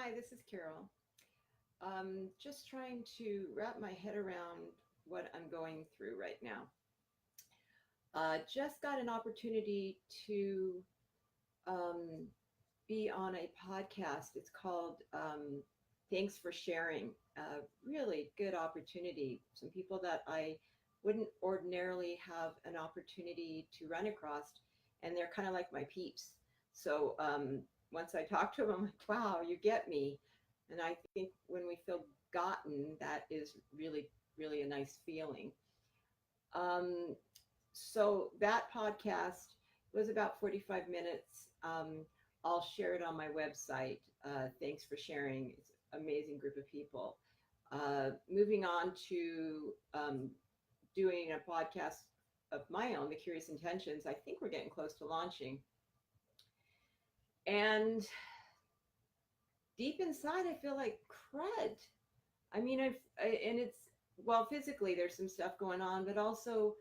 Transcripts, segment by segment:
Hi, this is Carol. Just trying to wrap my head around what I'm going through right now. Just got an opportunity to um, be on a podcast. It's called Thanks for Sharing. Really good opportunity. Some people that I wouldn't ordinarily have an opportunity to run across, and they're kind of like my peeps. So once I talk to them, I'm like, wow, you get me. And I think when we feel gotten, that is really, really a nice feeling. Um, so that podcast was about 45 minutes. I'll share it on my website. Thanks for sharing. It's an amazing group of people. Moving on to doing a podcast of my own, The Curious Intentions. I think we're getting close to launching. And deep inside, I feel like crud. And it's, well, physically, there's some stuff going on, but also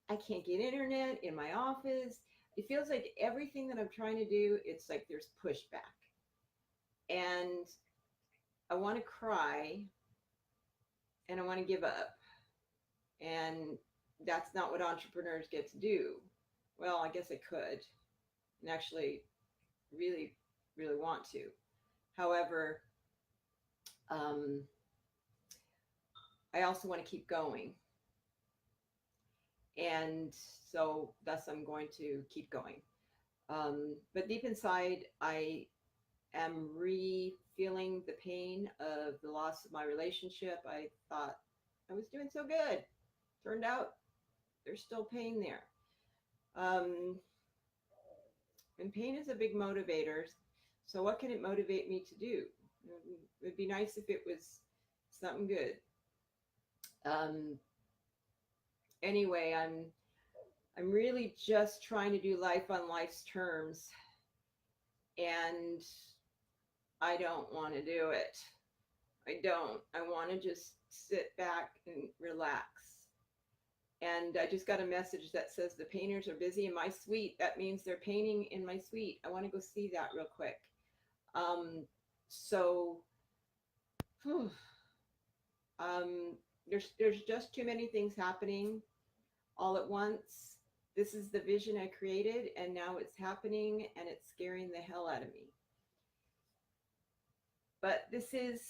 I can't get internet in my office. It feels like everything that I'm trying to do, it's like there's pushback. And I want to cry and I want to give up. And that's not what entrepreneurs get to do. Well, I guess I could and actually really, really want to. However, um, I also want to keep going. And so, thus, I'm going to keep going. But deep inside, I am feeling the pain of the loss of my relationship. I thought I was doing so good. Turned out there's still pain there. Um, and pain is a big motivator. So, what can it motivate me to do? It would be nice if it was something good. Um, anyway, I'm really just trying to do life on life's terms, and I don't want to do it. I don't. I want to just sit back and relax. And I just got a message that says the painters are busy in my suite. That means they're painting in my suite. I want to go see that real quick. Um, so, whew, um, there's just too many things happening all at once. This is the vision I created, and now it's happening, and it's scaring the hell out of me. But this is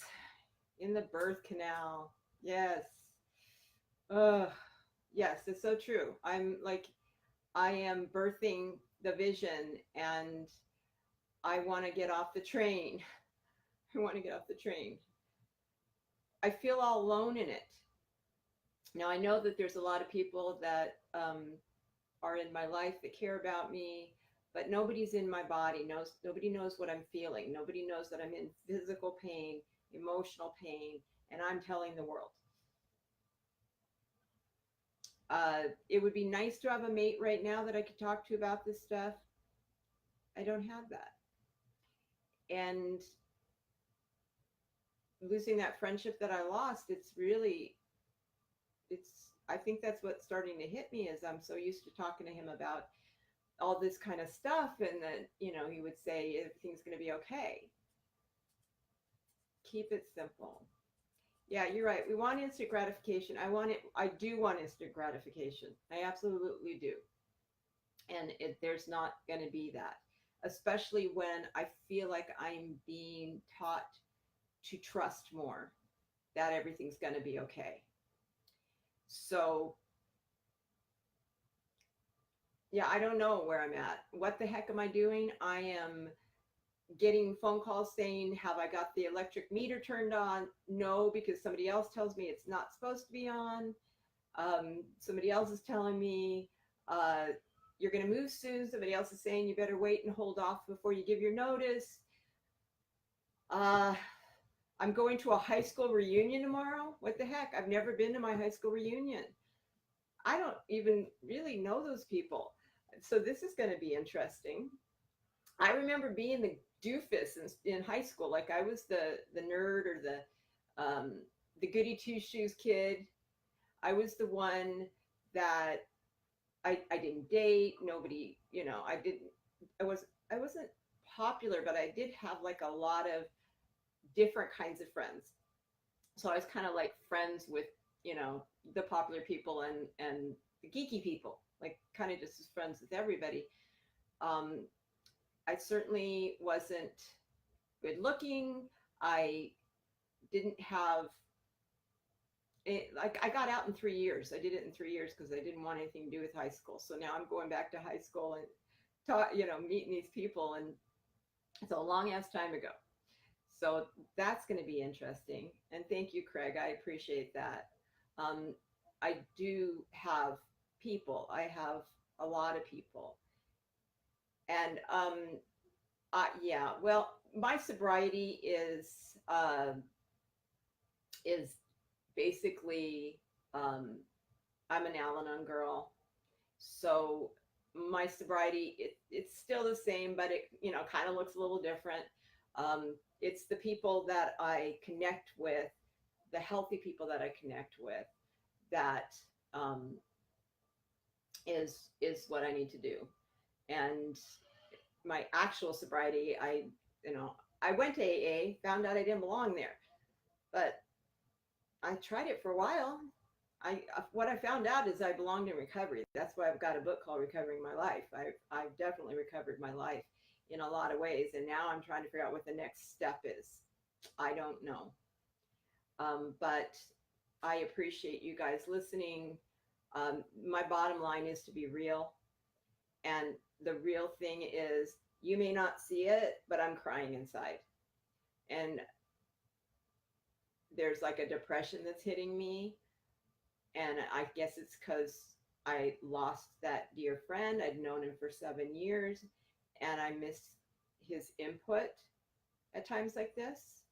in the birth canal. Yes. Ugh. Yes, it's so true. I am birthing the vision, and I want to get off the train. I want to get off the train. I feel all alone in it. Now, I know that there's a lot of people that are in my life that care about me, but nobody's in my body. Nobody knows what I'm feeling. Nobody knows that I'm in physical pain, emotional pain, and I'm telling the world. It would be nice to have a mate right now that I could talk to about this stuff. I don't have that. And losing that friendship that I lost, I think that's what's starting to hit me is I'm so used to talking to him about all this kind of stuff. And then, he would say, everything's going to be okay. Keep it simple. Yeah, you're right. We want instant gratification. I do want instant gratification. I absolutely do. And there's not going to be that, especially when I feel like I'm being taught to trust more, that everything's going to be okay. So, yeah, I don't know where I'm at. What the heck am I doing? I am getting phone calls saying, have I got the electric meter turned on? No, because somebody else tells me it's not supposed to be on. Somebody else is telling me, you're going to move soon. Somebody else is saying you better wait and hold off before you give your notice. I'm going to a high school reunion tomorrow. What the heck? I've never been to my high school reunion. I don't even really know those people. So this is going to be interesting. I remember being the doofus in high school. Like I was the nerd or the goody two shoes kid. I was the one that I didn't date. Nobody, I wasn't popular, but I did have like a lot of different kinds of friends. So I was kind of like friends with, you know, the popular people and the geeky people, like kind of just as friends with everybody. Um, I certainly wasn't good looking. I didn't have it, like I got out in 3 years. I did it in 3 years because I didn't want anything to do with high school. So now I'm going back to high school and meeting these people, and it's a long ass time ago. So that's going to be interesting. And thank you, Craig. I appreciate that. Um, I do have people. I have a lot of people, and yeah. Well, my sobriety is basically I'm an Al-Anon girl, so my sobriety it's still the same, but it kind of looks a little different. It's the people that I connect with, the healthy people that I connect with, that um, is what I need to do. And my actual sobriety, I went to AA, found out I didn't belong there, but I tried it for a while. What I found out is I belonged in recovery. That's why I've got a book called Recovering My Life. I've definitely recovered my life in a lot of ways, and now I'm trying to figure out what the next step is. I don't know, but I appreciate you guys listening. My bottom line is to be real, and the real thing is you may not see it, but I'm crying inside, and there's like a depression that's hitting me. And I guess it's because I lost that dear friend. I'd known him for 7 years, and I miss his input at times like this.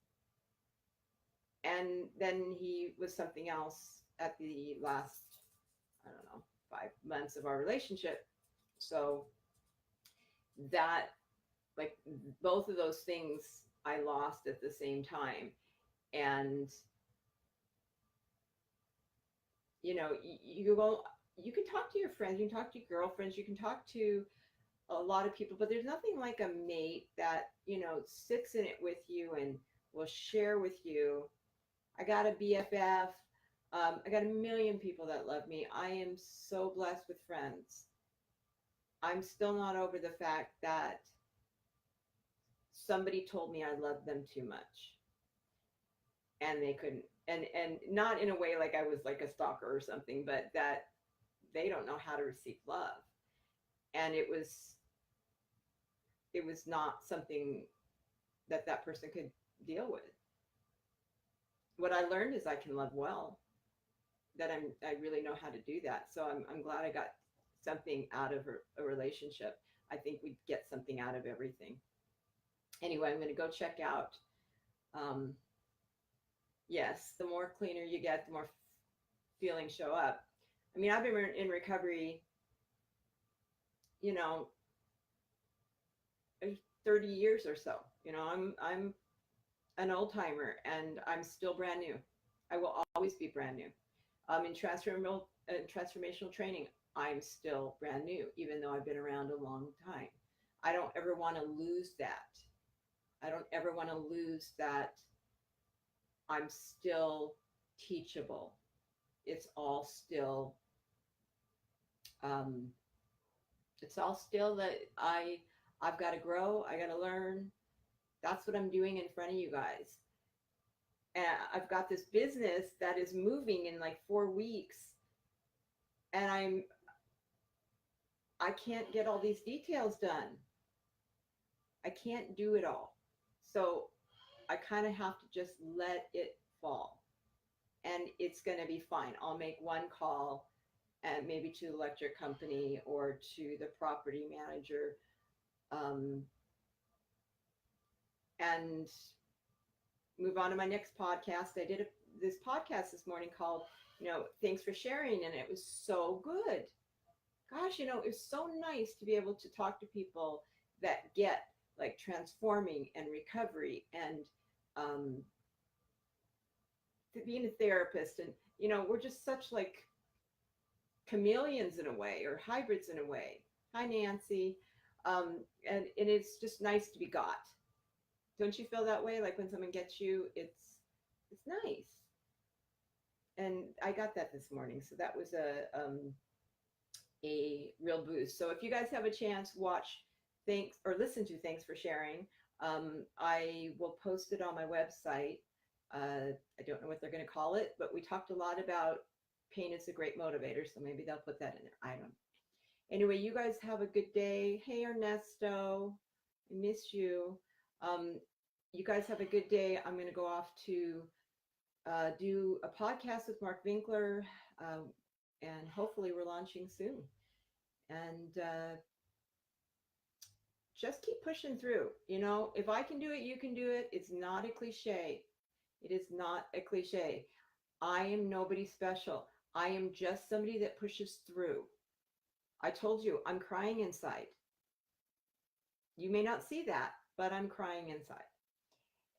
And then he was something else at the last, I don't know, 5 months of our relationship. So that, like, both of those things I lost at the same time. And you can talk to your friends, you can talk to your girlfriends, you can talk to a lot of people, but there's nothing like a mate that sits in it with you and will share with you. I got a BFF. I got a million people that love me. I am so blessed with friends. I'm still not over the fact that somebody told me I loved them too much, and they couldn't, and not in a way like I was like a stalker or something, but that they don't know how to receive love. And it was not something that person could deal with. What I learned is I can love well, that I really know how to do that. So I'm glad I got something out of a relationship. I think we get something out of everything. Anyway, I'm going to go check out. Yes, the more cleaner you get, the more feelings show up. I mean, I've been in recovery, 30 years or so. I'm an old timer, and I'm still brand new. I will always be brand new. In transformational training, I'm still brand new, even though I've been around a long time. I don't ever want to lose that. I don't ever want to lose that I'm still teachable. It's all still, um, that I've got to grow. I got to learn. That's what I'm doing in front of you guys. And I've got this business that is moving in like 4 weeks, and I can't get all these details done. I can't do it all. So I kind of have to just let it fall. And it's going to be fine. I'll make one call, and maybe to the electric company or to the property manager, and move on to my next podcast. I did this podcast this morning called, Thanks for Sharing, and it was so good. Gosh, it was so nice to be able to talk to people that get like transforming and recovery, and being a therapist. And we're just such like chameleons in a way, or hybrids in a way. Hi, Nancy. And it's just nice to be got, Don't you feel that way? Like when someone gets you, it's nice. And I got that this morning, so that was a real boost. So if you guys have a chance, watch thanks or listen to Thanks for Sharing. I will post it on my website. I don't know what they're going to call it, but we talked a lot about pain is a great motivator, so maybe they'll put that in there. I don't know. Anyway, you guys have a good day. Hey, Ernesto, I miss you. Um, you guys have a good day. I'm going to go off to do a podcast with Mark Winkler, and hopefully we're launching soon. And just keep pushing through. You know, if I can do it, you can do it. It's not a cliche. It is not a cliche. I am nobody special. I am just somebody that pushes through. I told you, I'm crying inside. You may not see that, but I'm crying inside.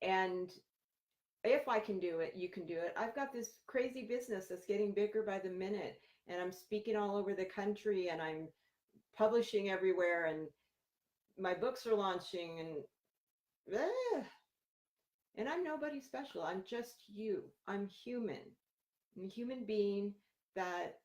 And if I can do it, you can do it. I've got this crazy business that's getting bigger by the minute, and I'm speaking all over the country, and I'm publishing everywhere, and my books are launching, and I'm nobody special. I'm just you. I'm human. I'm a human being that